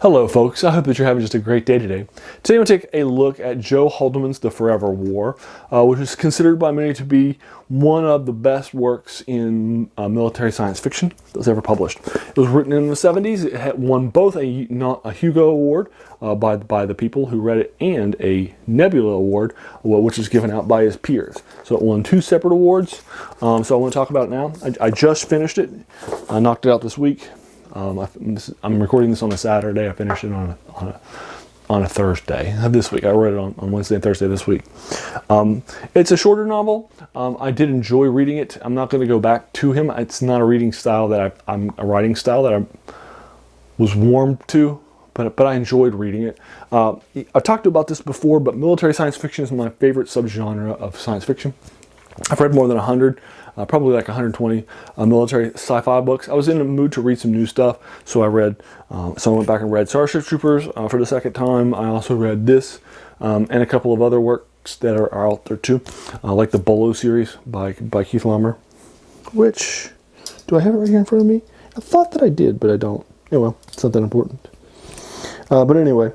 Hello folks, I hope that you're having just a great day today. Today we'll take a look at Joe Haldeman's The Forever War, which is considered by many to be one of the best works in military science fiction that was ever published. It was written in the 70s. It had won both a Hugo Award by the people who read it and a Nebula Award, which was given out by his peers. So it won two separate awards. So I want to talk about it now. I just finished it. I knocked it out this week. I'm recording this on a Saturday. I finished it on a Thursday this week. I read it on Wednesday and Thursday this week. It's a shorter novel. I did enjoy reading it. I'm not going to go back to him. It's not a reading style that I'm a writing style that I was warmed to, but I enjoyed reading it. I've talked about this before, but military science fiction is my favorite subgenre of science fiction. I've read more than 100. Probably like 120 military sci-fi books. I was in the mood to read some new stuff, so I read. So I went back and read Starship Troopers for the second time. I also read this and a couple of other works that are out there too, like the Bolo series by Keith Lumber. Which, do I have it right here in front of me? I thought that I did, but I don't. Oh well, it's not that important. But anyway.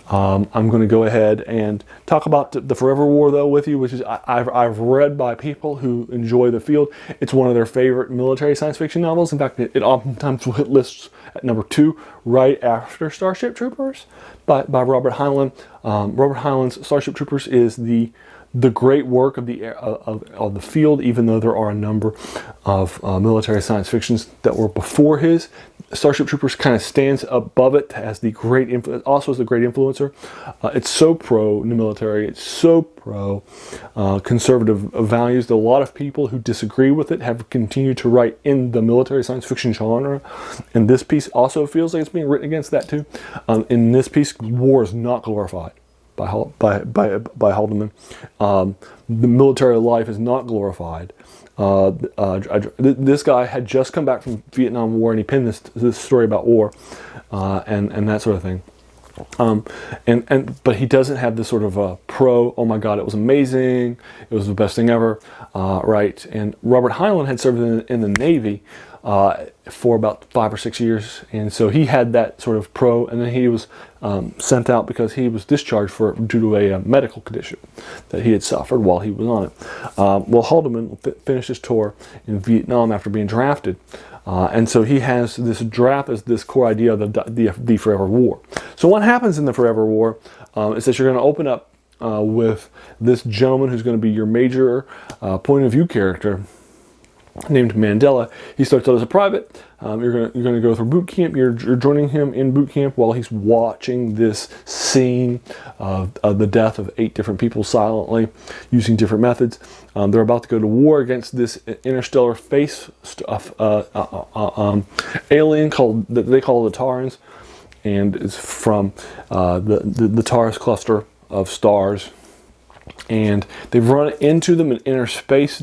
I'm going to go ahead and talk about the Forever War, though, with you, which is I've read by people who enjoy the field. It's one of their favorite military science fiction novels. In fact, it oftentimes lists at number 2, right after Starship Troopers by Robert Heinlein. Robert Heinlein's Starship Troopers is the great work of the field, even though there are a number of military science fictions that were before his. Starship Troopers kind of stands above it as the great also as the great influencer. It's so pro the military. It's so pro conservative values that a lot of people who disagree with it have continued to write in the military science fiction genre. And this piece also feels like it's being written against that too. In this piece, war is not glorified by Haldeman. The military life is not glorified. This guy had just come back from Vietnam War, and he penned this story about war and that sort of thing. But he doesn't have this sort of oh my God, it was amazing, it was the best thing ever, right? And Robert Heinlein had served in the Navy for about 5 or 6 years, and so he had that sort of and then he was sent out because he was discharged due to a medical condition that he had suffered while he was on it. Well, Haldeman finished his tour in Vietnam after being drafted, and so he has this draft as this core idea of the Forever War. So what happens in the Forever War is that you're going to open up with this gentleman who's going to be your major point of view character, named Mandela. He starts out as a private. You're going to go through boot camp. You're joining him in boot camp while he's watching this scene of the death of 8 different people silently using different methods. They're about to go to war against this interstellar face alien that they call the Tarans, and it's from the Taurus cluster of stars. And they've run into them in inner space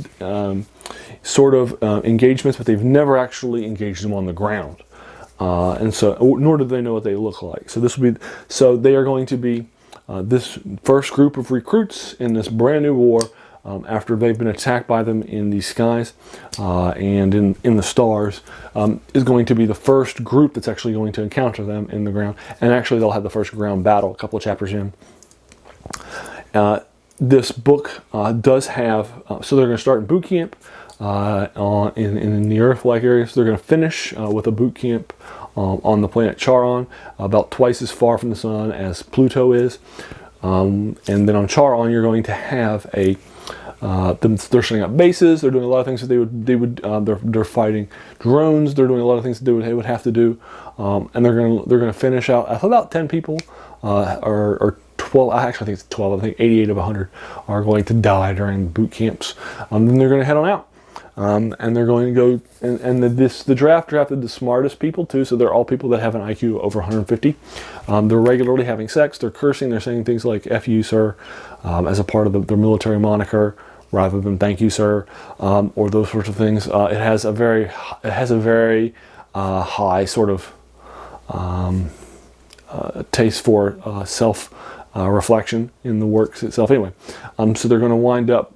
sort of engagements, but they've never actually engaged them on the ground, and so nor do they know what they look like. So they are going to be this first group of recruits in this brand new war after they've been attacked by them in the skies and in the stars, is going to be the first group that's actually going to encounter them in the ground, and actually they'll have the first ground battle a couple of chapters in. This book does have, so they're going to start in boot camp in the Earth-like areas. They're going to finish with a boot camp on the planet Charon, about twice as far from the sun as Pluto is. And then on Charon, you're going to have they're setting up bases. They're doing a lot of things that they're fighting drones. They're doing a lot of things that they would have to do, and they're going to finish out about 10 people or 12, I actually think it's 12, I think 88 of 100 are going to die during boot camps. Then they're going to head on out. And they're going to go, and the draft drafted the smartest people too, so they're all people that have an IQ over 150. They're regularly having sex, they're cursing, they're saying things like F you, sir, as a part of their military moniker, rather than thank you, sir, or those sorts of things. It has a very high sort of taste for self reflection in the works itself. Anyway, so they're going to wind up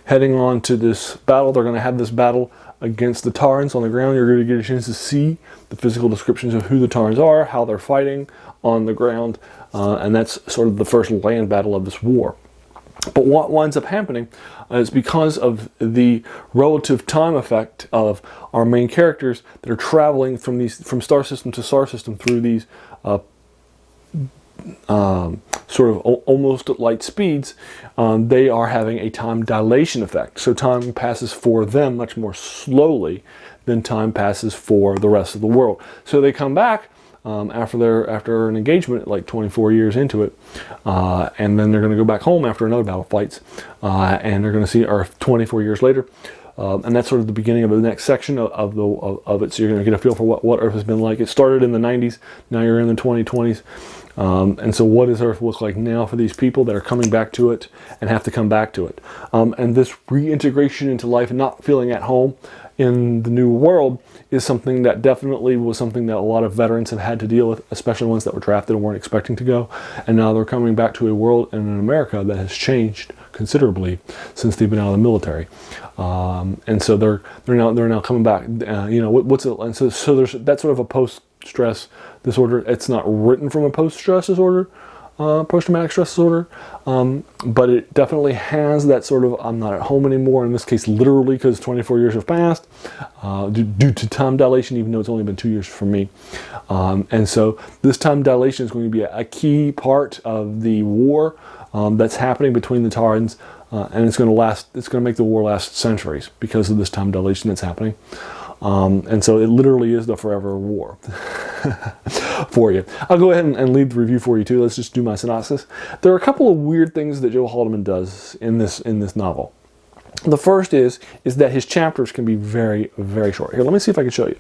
heading on to this battle. They're going to have this battle against the Tarns on the ground. You're going to get a chance to see the physical descriptions of who the Tarns are, how they're fighting on the ground, and that's sort of the first land battle of this war. But what winds up happening is because of the relative time effect of our main characters that are traveling from star system to star system through these sort of almost at light speeds, they are having a time dilation effect. So time passes for them much more slowly than time passes for the rest of the world. So they come back after an engagement, like 24 years into it, and then they're going to go back home after another battle fights, and they're going to see Earth 24 years later, and that's sort of the beginning of the next section of it. So you're going to get a feel for what Earth has been like. It started in the 90s, now you're in the 2020s, and so what does Earth look like now for these people that are coming back to it and have to come back to it? And this reintegration into life and not feeling at home in the new world is something that definitely was something that a lot of veterans have had to deal with, especially ones that were drafted and weren't expecting to go. And now they're coming back to a world and an America that has changed considerably since they've been out of the military. And so they're now coming back. What's it? And so there's that sort of a post-stress disorder. It's not written from a post-stress disorder, post-traumatic stress disorder, but it definitely has that sort of I'm not at home anymore, in this case literally because 24 years have passed due to time dilation, even though it's only been 2 years for me. And so this time dilation is going to be a key part of the war that's happening between the Tarns, and it's going to make the war last centuries because of this time dilation that's happening. And so it literally is the forever war for you. I'll go ahead and leave the review for you too. Let's just do my synopsis. There are a couple of weird things that Joe Haldeman does in this novel. The first is that his chapters can be very, very short. Here, let me see if I can show you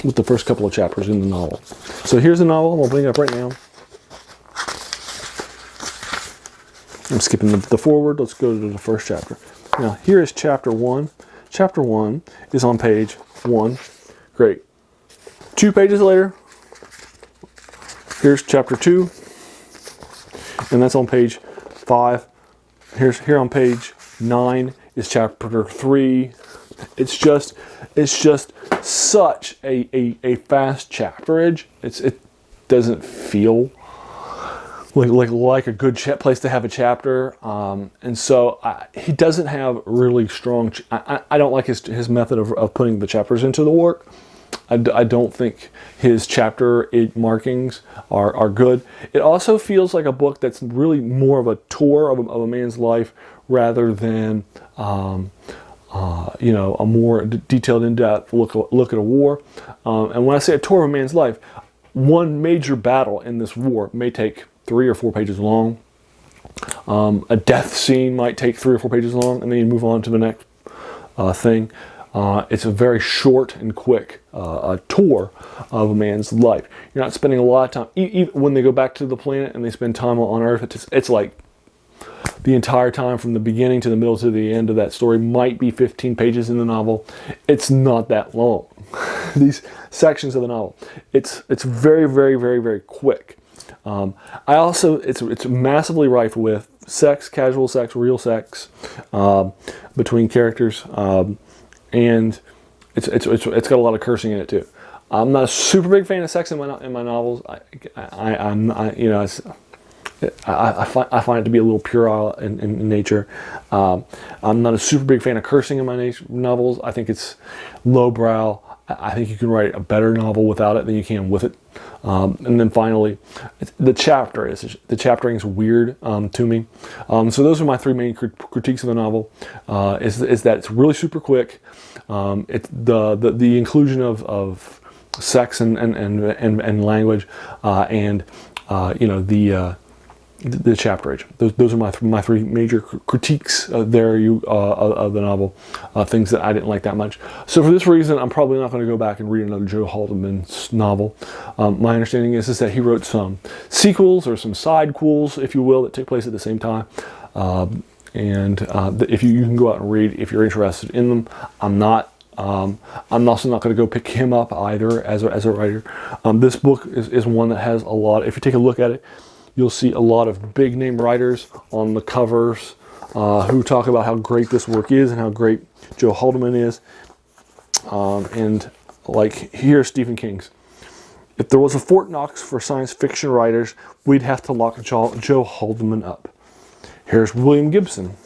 with the first couple of chapters in the novel. So here's the novel. I'm going to bring it up right now. I'm skipping the forward. Let's go to the first chapter. Now, here is chapter 1. Chapter 1 is on page 1. Great. 2 pages later, here's chapter 2, and that's on page 5. Here on page 9 is chapter 3. It's just such a fast chapterage. It doesn't feel like a good place to have a chapter, and so he doesn't have really strong. I don't like his method of putting the chapters into the work. I don't think his chapter markings are good. It also feels like a book that's really more of a tour of a man's life rather than a more detailed, in-depth look at a war. And when I say a tour of a man's life, one major battle in this war may take 3 or 4 pages long. A death scene might take 3 or 4 pages long, and then you move on to the next thing. It's a very short and quick tour of a man's life. You're not spending a lot of time. Even when they go back to the planet and they spend time on Earth, it's like the entire time from the beginning to the middle to the end of that story might be 15 pages in the novel. It's not that long. These sections of the novel. It's very, very, very, very quick. It's massively rife with sex, casual sex, real sex between characters, and it's got a lot of cursing in it too. I'm not a super big fan of sex in my novels. I find it to be a little puerile in nature. I'm not a super big fan of cursing in my novels. I think it's lowbrow. I think you can write a better novel without it than you can with it. And then finally, the chaptering is weird to me. So those are my 3 main critiques of the novel. Is that it's really super quick. It's the inclusion of sex and language, and the chapterage. Those are my 3 major critiques of the novel, things that I didn't like that much. So for this reason, I'm probably not going to go back and read another Joe Haldeman's novel. My understanding is that he wrote some sequels or some sidequels, if you will, that take place at the same time. If you can go out and read if you're interested in them. I'm also not going to go pick him up either as a writer. This book is one that has a lot. If you take a look at it, you'll see a lot of big name writers on the covers who talk about how great this work is and how great Joe Haldeman is. and like here's Stephen King's. If there was a Fort Knox for science fiction writers, we'd have to lock Joe Haldeman up. Here's William Gibson.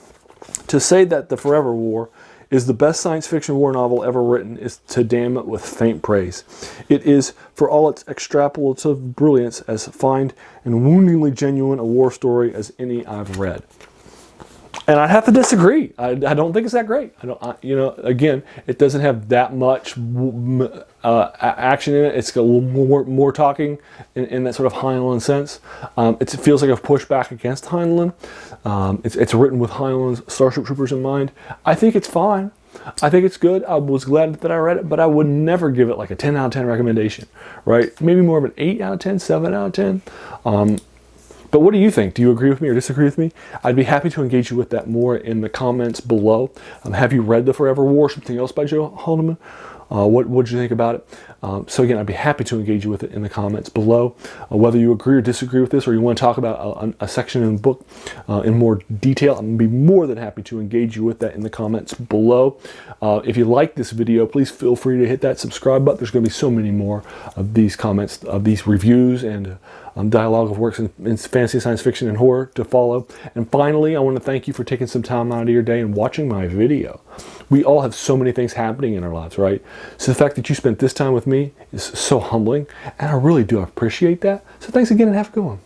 To say that The Forever War is the best science fiction war novel ever written is to damn it with faint praise. It is, for all its extrapolative brilliance, as fine and woundingly genuine a war story as any I've read. And I have to disagree. I don't think it's that great. Again, it doesn't have that much action in it. It's got a little more talking in that sort of Heinlein sense. It feels like a pushback against Heinlein. It's written with Heinlein's Starship Troopers in mind. I think it's fine. I think it's good. I was glad that I read it, but I would never give it like a 10 out of 10 recommendation, right? Maybe more of an 8 out of 10, 7 out of 10. But what do you think? Do you agree with me or disagree with me? I'd be happy to engage you with that more in the comments below. Have you read The Forever War, something else by Joe Haldeman? What did you think about it? So again, I'd be happy to engage you with it in the comments below. Whether you agree or disagree with this, or you want to talk about a section in the book in more detail, I'm going to be more than happy to engage you with that in the comments below. If you like this video, please feel free to hit that subscribe button. There's going to be so many more of these comments, of these reviews, and dialogue of works in fantasy, science fiction, and horror to follow. And finally, I want to thank you for taking some time out of your day and watching my video. We all have so many things happening in our lives, right? So the fact that you spent this time with me is so humbling, and I really do appreciate that. So thanks again, and have a good one.